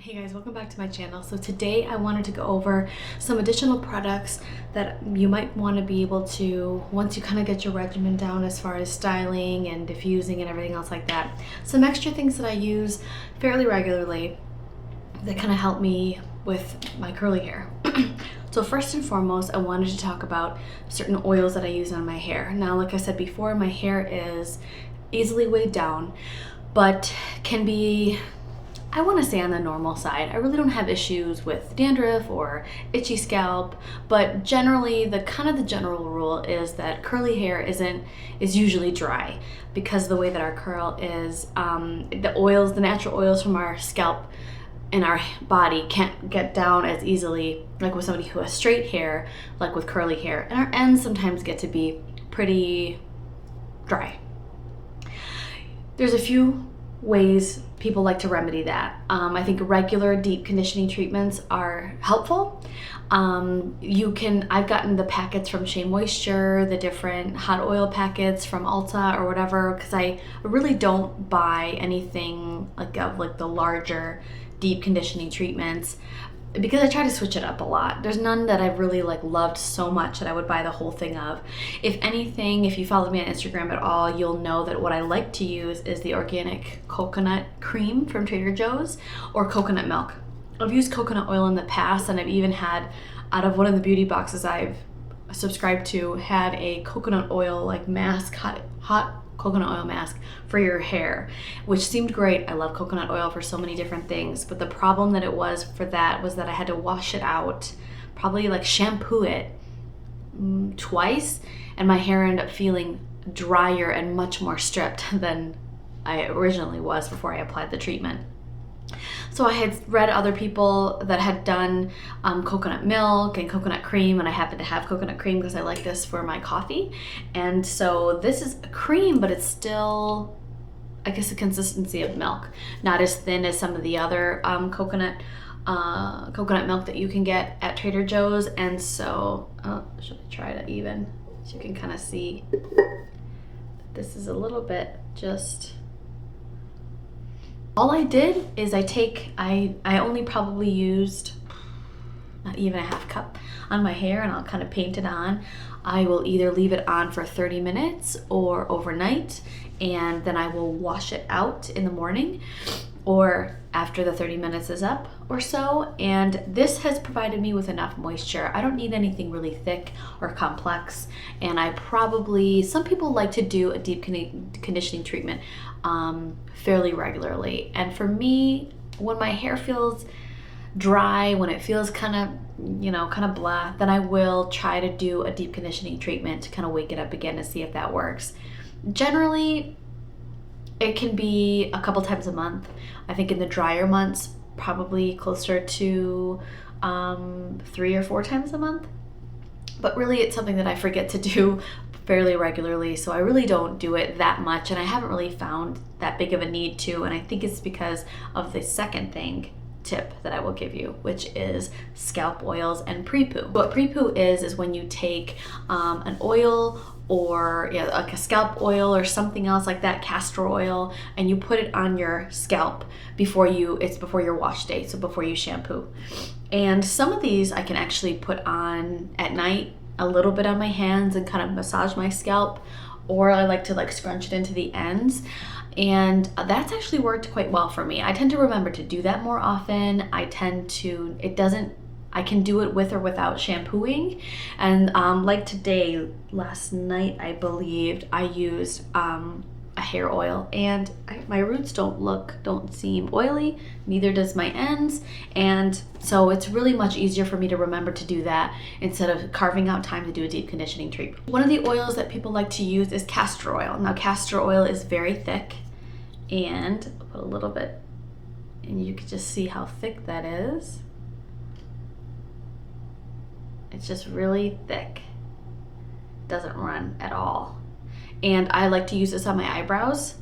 Hey guys, welcome back to my channel. So today I wanted to go over some additional products that you might want to be able to, once you kind of get your regimen down as far as styling and diffusing and everything else like that, some extra things that I use fairly regularly that kind of help me with my curly hair. So first and foremost, I wanted to talk about certain oils that I use on my hair. Now, like I said before, my hair is easily weighed down, but can be, I want to say, on the normal side. I really don't have issues with dandruff or itchy scalp, but generally the general rule is that curly hair is usually dry because the way that our curl is, the natural oils from our scalp and our body can't get down as easily like with somebody who has straight hair, like with curly hair, and our ends sometimes get to be pretty dry. There's a few ways people like to remedy that. I think regular deep conditioning treatments are helpful. I've gotten the packets from Shea Moisture, the different hot oil packets from Ulta or whatever, because I really don't buy anything like the larger deep conditioning treatments, because I try to switch it up a lot. There's none that I've really loved so much that I would buy the whole thing of. If anything, if you follow me on Instagram at all, you'll know that what I like to use is the organic coconut cream from Trader Joe's or coconut milk. I've used coconut oil in the past, and I've even had, out of one of the beauty boxes I've subscribed to, had a coconut oil mask, hot coconut oil mask for your hair, which seemed great. I love coconut oil for so many different things, but the problem that it was for that was that I had to wash it out, probably shampoo it twice, and my hair ended up feeling drier and much more stripped than I originally was before I applied the treatment. So I had read other people that had done coconut milk and coconut cream, and I happen to have coconut cream because I like this for my coffee. And so this is a cream, but it's still, I guess, the consistency of milk. Not as thin as some of the other coconut milk that you can get at Trader Joe's. And so, should I try to even, so you can kind of see, this is a little bit just... All I did is I only probably used not even a half cup on my hair, and I'll kind of paint it on. I will either leave it on for 30 minutes or overnight, and then I will wash it out in the morning or after the 30 minutes is up or so. And this has provided me with enough moisture. I don't need anything really thick or complex. And some people like to do a deep conditioning treatment fairly regularly. And for me, when my hair feels dry, when it feels kind of blah, then I will try to do a deep conditioning treatment to kind of wake it up again to see if that works. Generally, it can be a couple times a month. I think in the drier months, probably closer to 3 or 4 times a month. But really, it's something that I forget to do fairly regularly, so I really don't do it that much, and I haven't really found that big of a need to, and I think it's because of the second tip that I will give you, which is scalp oils and pre-poo. What pre-poo is when you take an oil or like a scalp oil or something else like that, castor oil, and you put it on your scalp before your wash day, so before you shampoo. And some of these I can actually put on at night, a little bit on my hands, and kind of massage my scalp, or I like to scrunch it into the ends. And that's actually worked quite well for me. I tend to remember to do that more often. I can do it with or without shampooing. And like today, last night, I believed I used a hair oil, and my roots don't seem oily, neither does my ends. And so it's really much easier for me to remember to do that instead of carving out time to do a deep conditioning treatment. One of the oils that people like to use is castor oil. Now, castor oil is very thick, and I'll put a little bit, and you can just see how thick that is. It's just really thick. Doesn't run at all. And I like to use this on my eyebrows.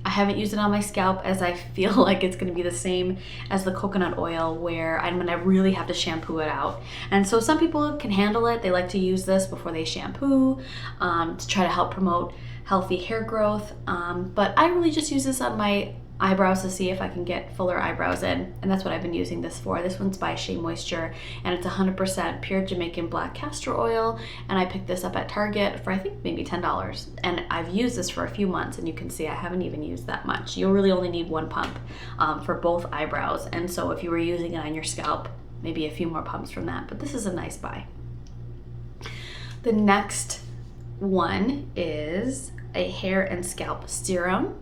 I haven't used it on my scalp, as I feel like it's gonna be the same as the coconut oil, where I'm gonna really have to shampoo it out. And so some people can handle it. They like to use this before they shampoo to try to help promote healthy hair growth. But I really just use this on my eyebrows to see if I can get fuller eyebrows in, and that's what I've been using this for. This one's by Shea Moisture, and it's 100% pure Jamaican black castor oil, and I picked this up at Target for I think maybe $10, and I've used this for a few months, and you can see I haven't even used that much. You'll really only need one pump for both eyebrows, and so if you were using it on your scalp, maybe a few more pumps from that, but this is a nice buy. The next one is a hair and scalp serum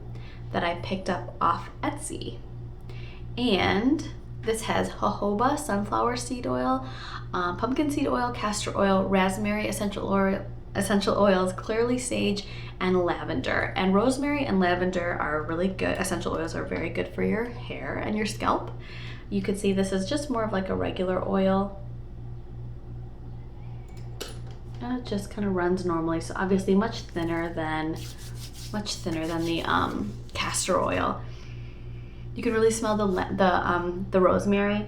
that I picked up off Etsy. And this has jojoba, sunflower seed oil, pumpkin seed oil, castor oil, raspberry essential oils, clearly sage, and lavender. And rosemary and lavender are really good. Essential oils are very good for your hair and your scalp. You can see this is just more of like a regular oil. And it just kind of runs normally. So obviously much thinner than the castor oil. You can really smell the rosemary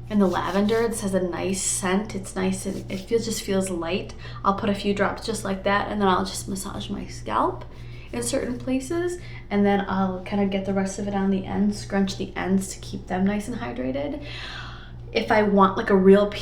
and the lavender. This has a nice scent. It's nice and it just feels light. I'll put a few drops just like that, and then I'll just massage my scalp in certain places, and then I'll kind of get the rest of it on the ends, scrunch the ends to keep them nice and hydrated. If I want like a real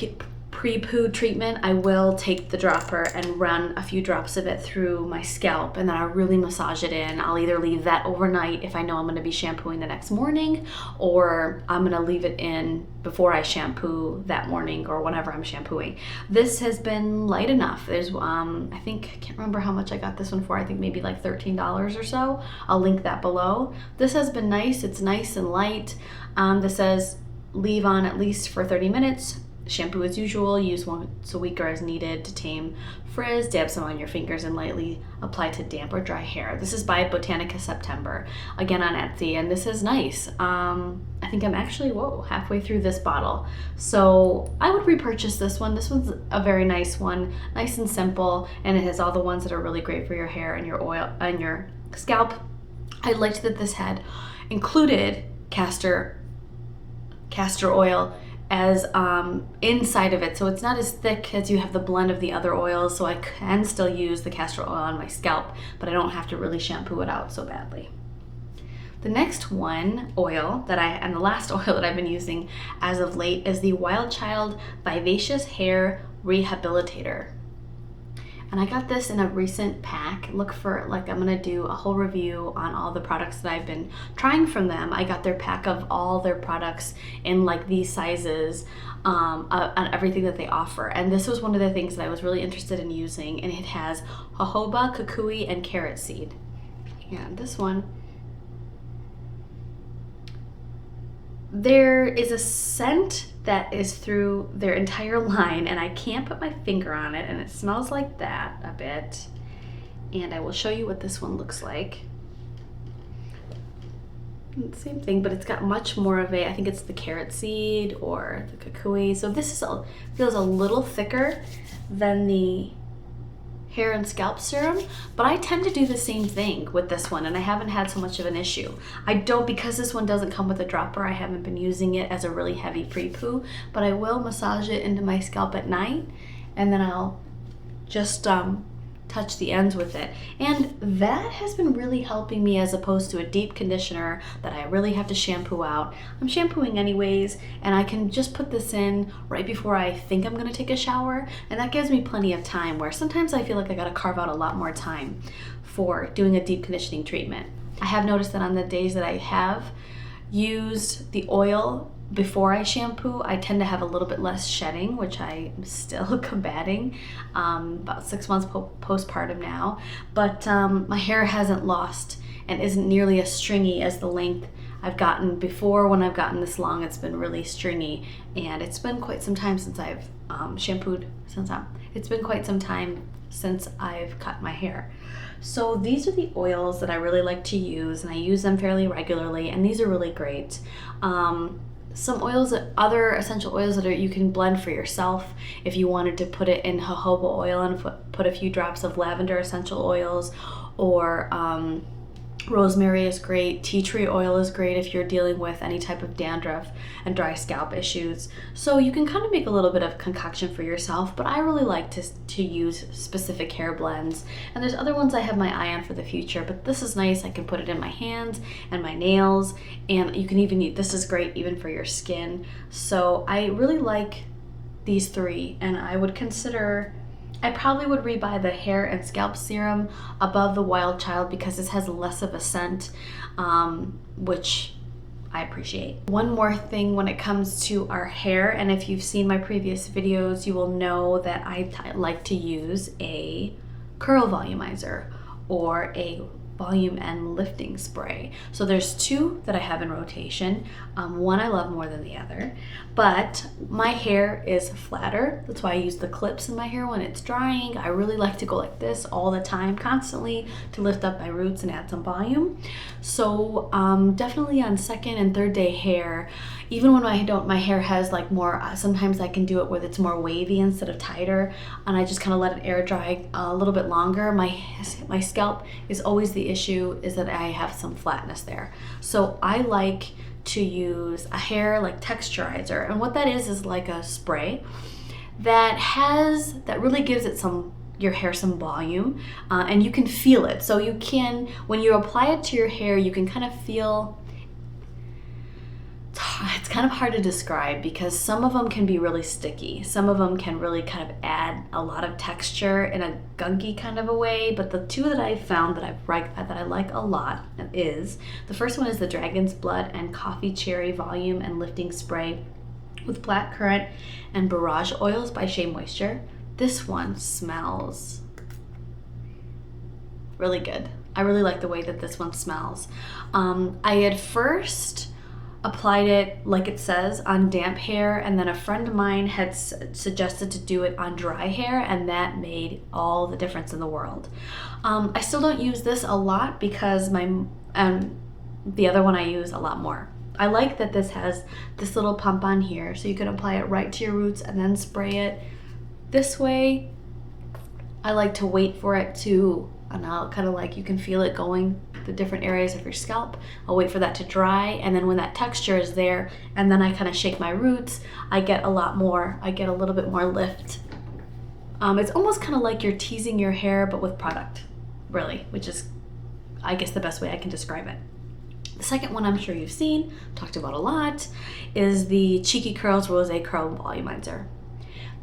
pre-poo treatment, I will take the dropper and run a few drops of it through my scalp, and then I'll really massage it in. I'll either leave that overnight if I know I'm going to be shampooing the next morning, or I'm going to leave it in before I shampoo that morning or whenever I'm shampooing. This has been light enough. There's I can't remember how much I got this one for. I think maybe like $13 or so. I'll link that below. This has been nice. It's nice and light. This says leave on at least for 30 minutes. Shampoo as usual, use once a week or as needed to tame frizz, dab some on your fingers and lightly apply to damp or dry hair. This is by Botanica September, again on Etsy, and this is nice. I think I'm actually, halfway through this bottle. So I would repurchase this one. This one's a very nice one, nice and simple, and it has all the ones that are really great for your hair and your oil and your scalp. I liked that this had included castor oil as inside of it, so it's not as thick as you have the blend of the other oils, so I can still use the castor oil on my scalp, but I don't have to really shampoo it out so badly. The next oil and the last oil that I've been using as of late is the Wild Child Vivacious Hair Rehabilitator. And I got this in a recent pack. Look for, I'm gonna do a whole review on all the products that I've been trying from them. I got their pack of all their products in these sizes, on everything that they offer. And this was one of the things that I was really interested in using, and it has jojoba, kukui, and carrot seed. And this one, there is a scent that is through their entire line, and I can't put my finger on it, and it smells like that a bit. And I will show you what this one looks like. Same thing, but it's got much more of I think it's the carrot seed or the kukui. So this feels a little thicker than the hair and scalp serum, but I tend to do the same thing with this one, and I haven't had so much of an issue. Because this one doesn't come with a dropper, I haven't been using it as a really heavy pre-poo, but I will massage it into my scalp at night, and then I'll just touch the ends with it. And that has been really helping me, as opposed to a deep conditioner that I really have to shampoo out. I'm shampooing anyways, and I can just put this in right before I think I'm gonna take a shower, and that gives me plenty of time, where sometimes I feel like I gotta carve out a lot more time for doing a deep conditioning treatment. I have noticed that on the days that I have used the oil before I shampoo, I tend to have a little bit less shedding, which I am still combating, about 6 months postpartum now. But my hair hasn't lost and isn't nearly as stringy as the length I've gotten before. When I've gotten this long, it's been really stringy, and it's been quite some time since I've it's been quite some time since I've cut my hair. So these are the oils that I really like to use, and I use them fairly regularly, and these are really great. Some oils, other essential oils that you can blend for yourself. If you wanted to put it in jojoba oil and put a few drops of lavender essential oils, or Rosemary is great. Tea tree oil is great if you're dealing with any type of dandruff and dry scalp issues. So you can kind of make a little bit of concoction for yourself, but I really like to use specific hair blends. And there's other ones I have my eye on for the future, but this is nice. I can put it in my hands and my nails, and you can even this is great even for your skin. So I really like these three, and I probably would rebuy the hair and scalp serum above the Wild Child because this has less of a scent, which I appreciate. One more thing when it comes to our hair, and if you've seen my previous videos, you will know that I like to use a curl volumizer or a volume and lifting spray. So there's two that I have in rotation. One I love more than the other, but my hair is flatter. That's why I use the clips in my hair when it's drying. I really like to go like this all the time, constantly, to lift up my roots and add some volume. So definitely on second and third day hair, even when my hair has like more, sometimes I can do it where it's more wavy instead of tighter, and I just kind of let it air dry a little bit longer. My scalp is always the issue, is that I have some flatness there. So I like to use a hair like texturizer, and what that is like a spray that really gives your hair some volume, and you can feel it. So you can, when you apply it to your hair, you can kind of feel. It's kind of hard to describe because some of them can be really sticky. Some of them can really kind of add a lot of texture in a gunky kind of a way. But the two that I've found that I like a lot is, the first one is the Dragon's Blood and Coffee Cherry Volume and Lifting Spray with Black Currant and Barrage Oils by Shea Moisture. This one smells really good. I really like the way that this one smells. I had first applied it like it says on damp hair, and then a friend of mine had suggested to do it on dry hair, and that made all the difference in the world. I still don't use this a lot because the other one I use a lot more. I like that this has this little pump on here, so you can apply it right to your roots and then spray it. This way, I like to wait for it to, and I'll kind of like, you can feel it going the different areas of your scalp. I'll wait for that to dry, and then when that texture is there, and then I kind of shake my roots, I get a little bit more lift. It's almost kind of like you're teasing your hair, but with product, really, which is, I guess, the best way I can describe it. The second one I'm sure you've seen, talked about a lot, is the Cheeky Curls Rose Curl Volumizer.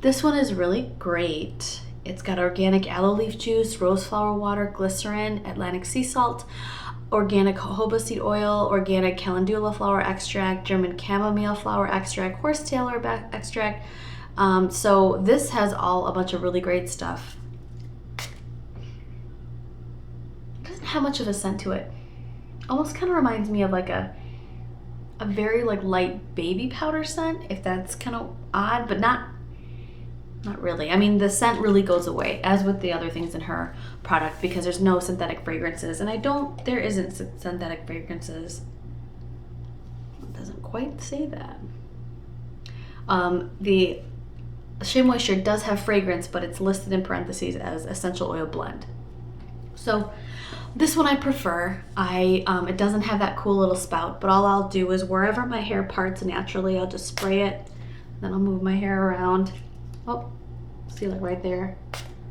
This one is really great. It's got organic aloe leaf juice, rose flower water, glycerin, Atlantic sea salt, organic jojoba seed oil, organic calendula flower extract, German chamomile flower extract, horsetail extract. So this has a bunch of really great stuff. It doesn't have much of a scent to it. Almost kind of reminds me of like a very like light baby powder scent, if that's kind of odd, but not really. I mean, the scent really goes away, as with the other things in her product, because there's no synthetic fragrances, and there isn't synthetic fragrances. It doesn't quite say that. The Shea Moisture does have fragrance, but it's listed in parentheses as essential oil blend. So this one I prefer. It doesn't have that cool little spout, but all I'll do is wherever my hair parts naturally, I'll just spray it. Then I'll move my hair around. Oh, see, like right there,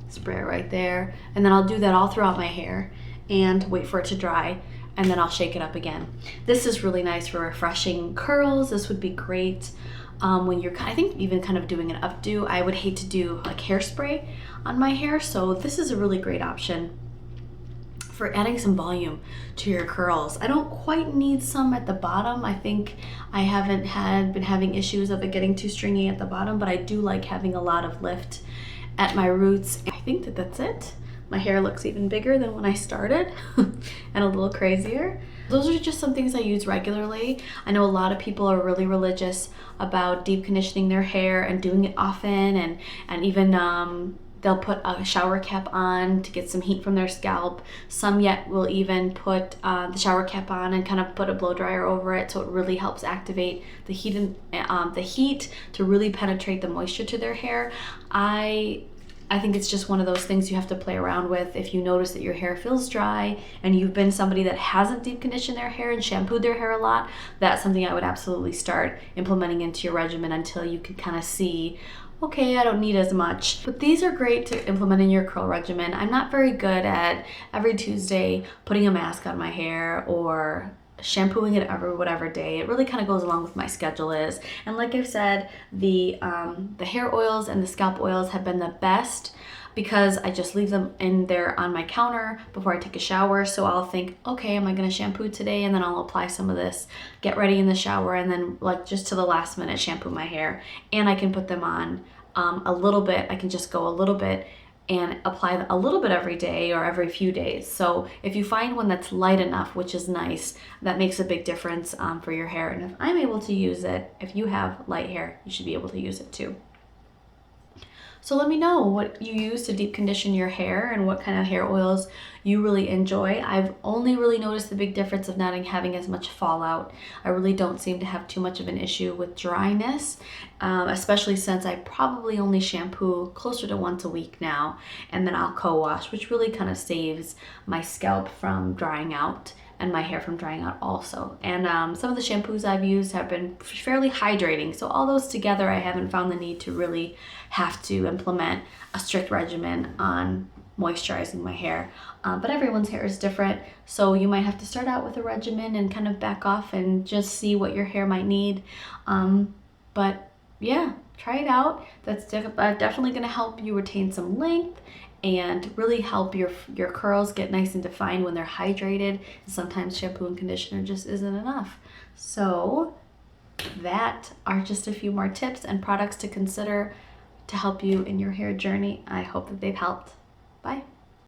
spray it right there. And then I'll do that all throughout my hair and wait for it to dry, and then I'll shake it up again. This is really nice for refreshing curls. This would be great when you're, I think, even kind of doing an updo. I would hate to do like hairspray on my hair, so this is a really great option for adding some volume to your curls. I don't quite need some at the bottom. I think I haven't been having issues of it getting too stringy at the bottom, but I do like having a lot of lift at my roots. I think that's it. My hair looks even bigger than when I started and a little crazier. Those are just some things I use regularly. I know a lot of people are really religious about deep conditioning their hair and doing it often, and even they'll put a shower cap on to get some heat from their scalp. Some yet will even put the shower cap on and kind of put a blow dryer over it, so it really helps activate the heat to really penetrate the moisture to their hair. I I think it's just one of those things you have to play around with. If you notice that your hair feels dry and you've been somebody that hasn't deep conditioned their hair and shampooed their hair a lot, that's something I would absolutely start implementing into your regimen until you can kind of see, okay, I don't need as much. But these are great to implement in your curl regimen. I'm not very good at every Tuesday putting a mask on my hair or shampooing it every whatever day. It really kind of goes along with my schedule is. And like I've said, the hair oils and the scalp oils have been the best because I just leave them in there on my counter before I take a shower. So I'll think, okay, am I gonna shampoo today? And then I'll apply some of this, get ready in the shower, and then like just to the last minute shampoo my hair. And I can put them on a little bit. I can just go a little bit and apply a little bit every day or every few days. So if you find one that's light enough, which is nice, that makes a big difference for your hair. And if I'm able to use it, if you have light hair, you should be able to use it too. So let me know what you use to deep condition your hair and what kind of hair oils you really enjoy. I've only really noticed the big difference of not having as much fallout. I really don't seem to have too much of an issue with dryness, especially since I probably only shampoo closer to once a week now, and then I'll co-wash, which really kind of saves my scalp from drying out and my hair from drying out also. And some of the shampoos I've used have been fairly hydrating. So all those together, I haven't found the need to really have to implement a strict regimen on moisturizing my hair. But everyone's hair is different. So you might have to start out with a regimen and kind of back off and just see what your hair might need. But yeah, try it out. That's definitely gonna help you retain some length and really help your curls get nice and defined when they're hydrated. Sometimes shampoo and conditioner just isn't enough. So that are just a few more tips and products to consider to help you in your hair journey. I hope that they've helped. Bye.